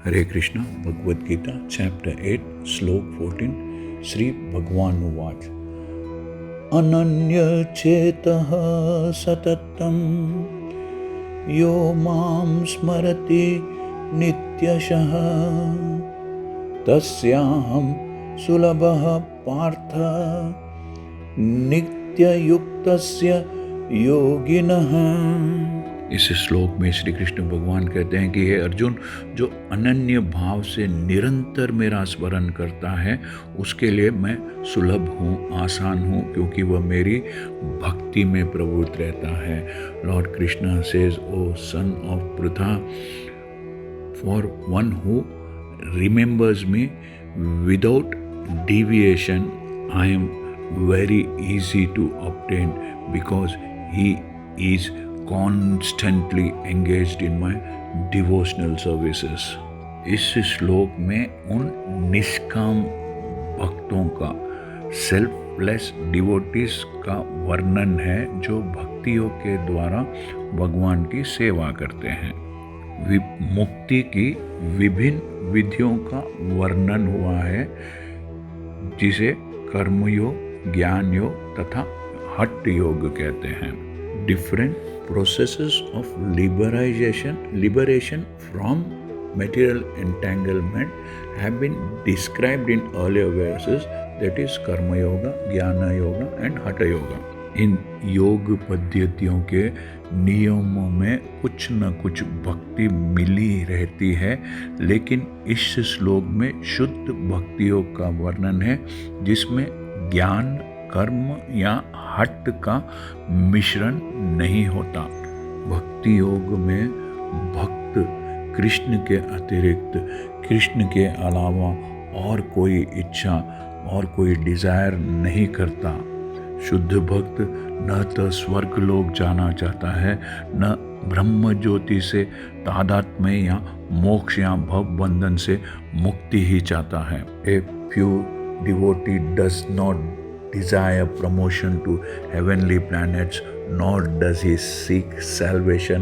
हरे Krishna Bhagavad Gita chapter 8 श्लोक 14 श्री भगवान उवाच अनन्यचेतः सततं यो मां स्मरति नित्यशः तस्याहं सुलभः पार्थ नित्ययुक्तस्य योगिनः। इस श्लोक में श्री कृष्ण भगवान कहते हैं कि हे अर्जुन, जो अनन्य भाव से निरंतर मेरा स्मरण करता है उसके लिए मैं सुलभ हूँ, आसान हूँ, क्योंकि वह मेरी भक्ति में प्रवृत्त रहता है। Lord Krishna says, O son of Pritha, for one who remembers me without deviation, I am very easy to obtain because he is constantly engaged in my devotional services। इस श्लोक में उन निष्काम भक्तों का, सेल्फलेस डिवोटीज का वर्णन है जो भक्तियों के द्वारा भगवान की सेवा करते हैं। मुक्ति की विभिन्न विधियों का वर्णन हुआ है जिसे कर्मयोग, ज्ञान योग तथा हठ योग कहते हैं। Different processes of liberation from material entanglement have been described in earlier verses, that is कर्म योगा, ज्ञान योगा एंड हठ योगा। इन योग पद्धतियों के नियमों में कुछ न कुछ भक्ति मिली रहती है, लेकिन इस श्लोक में शुद्ध भक्ति योग का वर्णन है जिसमें ज्ञान, कर्म या हठ का मिश्रण नहीं होता। भक्ति योग में भक्त कृष्ण के अतिरिक्त, कृष्ण के अलावा और कोई इच्छा और कोई डिजायर नहीं करता। शुद्ध भक्त न तो स्वर्ग लोक जाना चाहता है, न ब्रह्म ज्योति से तादात्म्य या मोक्ष या भव बंधन से मुक्ति ही चाहता है। A pure devotee does not desire promotion to heavenly planets, nor does he seek salvation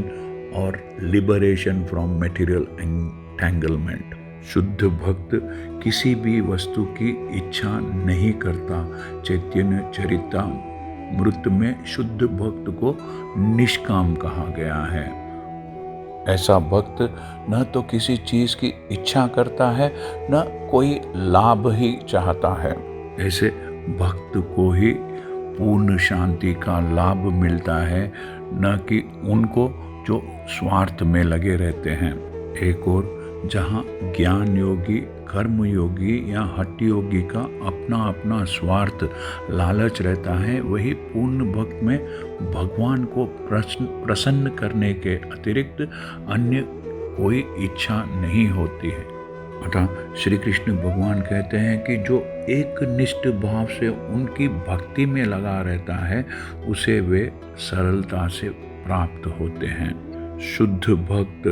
or liberation from material entanglement। शुद्ध भक्त किसी भी वस्तु की इच्छा नहीं करता। चैतन्य चरितामृत में शुद्ध भक्त को निष्काम कहा गया है। ऐसा भक्त न तो किसी चीज की इच्छा करता है, न कोई लाभ ही चाहता है। ऐसे भक्त को ही पूर्ण शांति का लाभ मिलता है, न कि उनको जो स्वार्थ में लगे रहते हैं। एक और जहाँ ज्ञान योगी, कर्म योगी या हठ योगी का अपना अपना स्वार्थ, लालच रहता है, वही पूर्ण भक्त में भगवान को प्रसन्न करने के अतिरिक्त अन्य कोई इच्छा नहीं होती है। अतः श्री कृष्ण भगवान कहते हैं कि जो एक निष्ठ भाव से उनकी भक्ति में लगा रहता है उसे वे सरलता से प्राप्त होते हैं। शुद्ध भक्त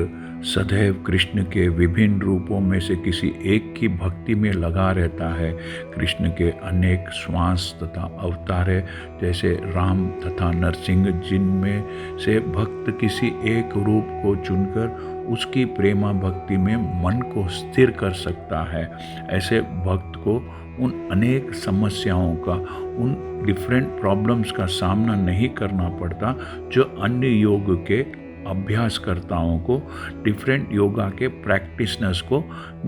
सदैव कृष्ण के विभिन्न रूपों में से किसी एक की भक्ति में लगा रहता है। कृष्ण के अनेक श्वास तथा अवतार है, जैसे राम तथा नरसिंह, जिनमें से भक्त किसी एक रूप को चुनकर उसकी प्रेमा भक्ति में मन को स्थिर कर सकता है। ऐसे भक्त को उन अनेक समस्याओं का, उन डिफरेंट प्रॉब्लम्स का सामना नहीं करना पड़ता जो अन्य योग के अभ्यासकर्ताओं को, डिफरेंट योगा के प्रैक्टिशनर्स को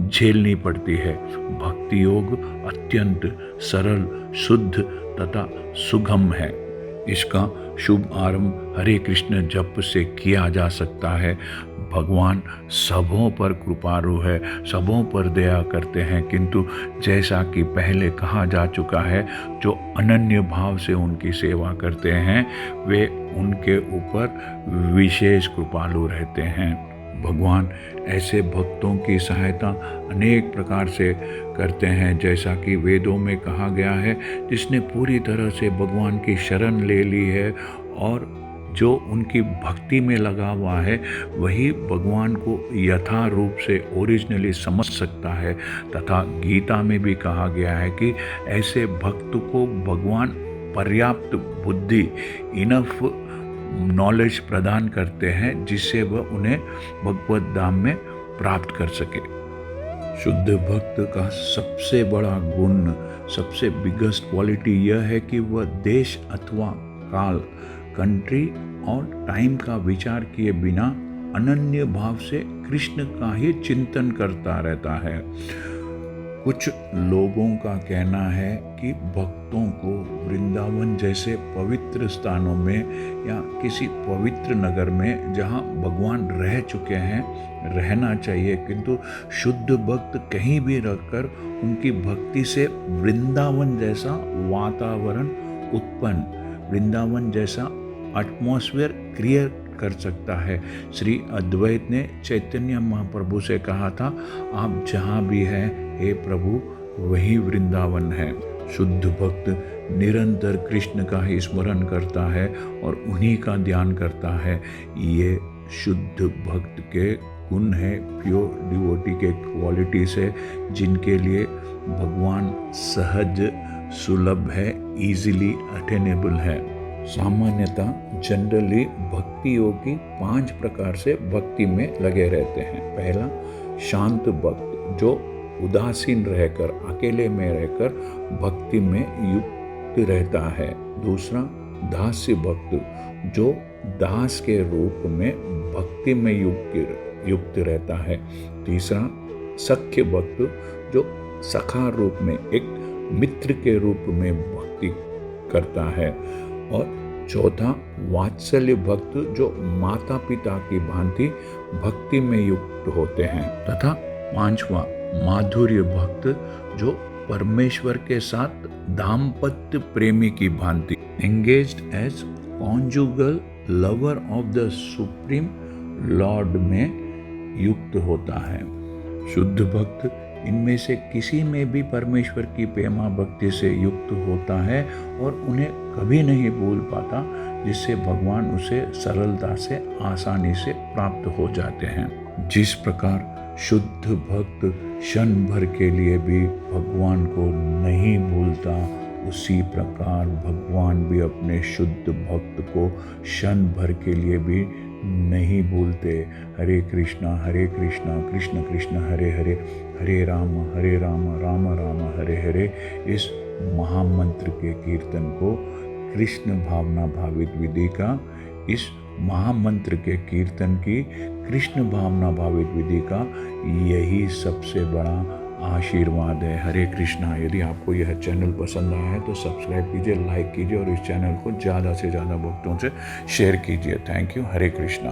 झेलनी पड़ती है। भक्ति योग अत्यंत सरल, शुद्ध तथा सुगम है। इसका शुभ आरंभ हरे कृष्ण जप से किया जा सकता है। भगवान सबों पर कृपालु है, सबों पर दया करते हैं, किंतु जैसा कि पहले कहा जा चुका है, जो अनन्य भाव से उनकी सेवा करते हैं वे उनके ऊपर विशेष कृपालु रहते हैं। भगवान ऐसे भक्तों की सहायता अनेक प्रकार से करते हैं, जैसा कि वेदों में कहा गया है, जिसने पूरी तरह से भगवान की शरण ले ली है और जो उनकी भक्ति में लगा हुआ है वही भगवान को यथा रूप से ओरिजिनली समझ सकता है। तथा गीता में भी कहा गया है कि ऐसे भक्त को भगवान पर्याप्त बुद्धि, इनफ नॉलेज प्रदान करते हैं जिससे वह उन्हें भगवत धाम में प्राप्त कर सके। शुद्ध भक्त का सबसे बड़ा गुण, सबसे बिगेस्ट क्वालिटी यह है कि वह देश अथवा काल, कंट्री और टाइम का विचार किए बिना अनन्य भाव से कृष्ण का ही चिंतन करता रहता है। कुछ लोगों का कहना है कि भक्तों को वृंदावन जैसे पवित्र स्थानों में या किसी पवित्र नगर में जहाँ भगवान रह चुके हैं रहना चाहिए, किंतु शुद्ध भक्त कहीं भी रहकर उनकी भक्ति से वृंदावन जैसा वातावरण उत्पन्न, वृंदावन जैसा एटमॉस्फेयर क्रिएट कर सकता है। श्री अद्वैत ने चैतन्य महाप्रभु से कहा था, आप जहाँ भी हैं हे प्रभु वही वृंदावन है। शुद्ध भक्त निरंतर कृष्ण का ही स्मरण करता है और उन्हीं का ध्यान करता है। ये शुद्ध भक्त के गुण है, प्योर डिवोटी के क्वालिटीज है, जिनके लिए भगवान सहज सुलभ है, इजीली अटेनेबल है। सामान्यतः जनरली भक्ति योगी 5 प्रकार से भक्ति में लगे रहते हैं। पहला, शांत भक्त जो उदासीन रहकर, अकेले में रहकर भक्ति में युक्त रहता है। दूसरा, दास्य भक्त जो दास के रूप में भक्ति में युक्त रहता है। तीसरा, सख्य भक्त जो सखा रूप में, एक मित्र के रूप में भक्ति करता है। और चौथा, वात्सल्य भक्त जो माता पिता की भांति भक्ति में युक्त होते हैं। तथा 5वां, माधुर्य भक्त जो परमेश्वर के साथ दाम्पत्य प्रेमी की भांति engaged as conjugal lover of the supreme lord में युक्त होता है। शुद्ध भक्त इनमें से किसी में भी परमेश्वर की प्रेमा भक्ति से युक्त होता है और उन्हें कभी नहीं भूल पाता, जिससे भगवान उसे सरलता से, आसानी से प्राप्त हो जाते हैं। जिस प्रकार शुद्ध भक्त क्षण भर के लिए भी भगवान को नहीं भूलता, उसी प्रकार भगवान भी अपने शुद्ध भक्त को क्षण भर के लिए भी नहीं भूलते। हरे कृष्णा कृष्ण कृष्ण हरे हरे, हरे राम राम राम हरे हरे। इस महामंत्र के कीर्तन को, कृष्ण भावना भावित विधि का, इस महामंत्र के कीर्तन की कृष्ण भावना भावित विधि का यही सबसे बड़ा आशीर्वाद है। हरे कृष्णा। यदि आपको यह चैनल पसंद आया है तो सब्सक्राइब कीजिए, लाइक कीजिए और इस चैनल को ज़्यादा से ज़्यादा भक्तों से शेयर कीजिए। Thank you. हरे कृष्णा।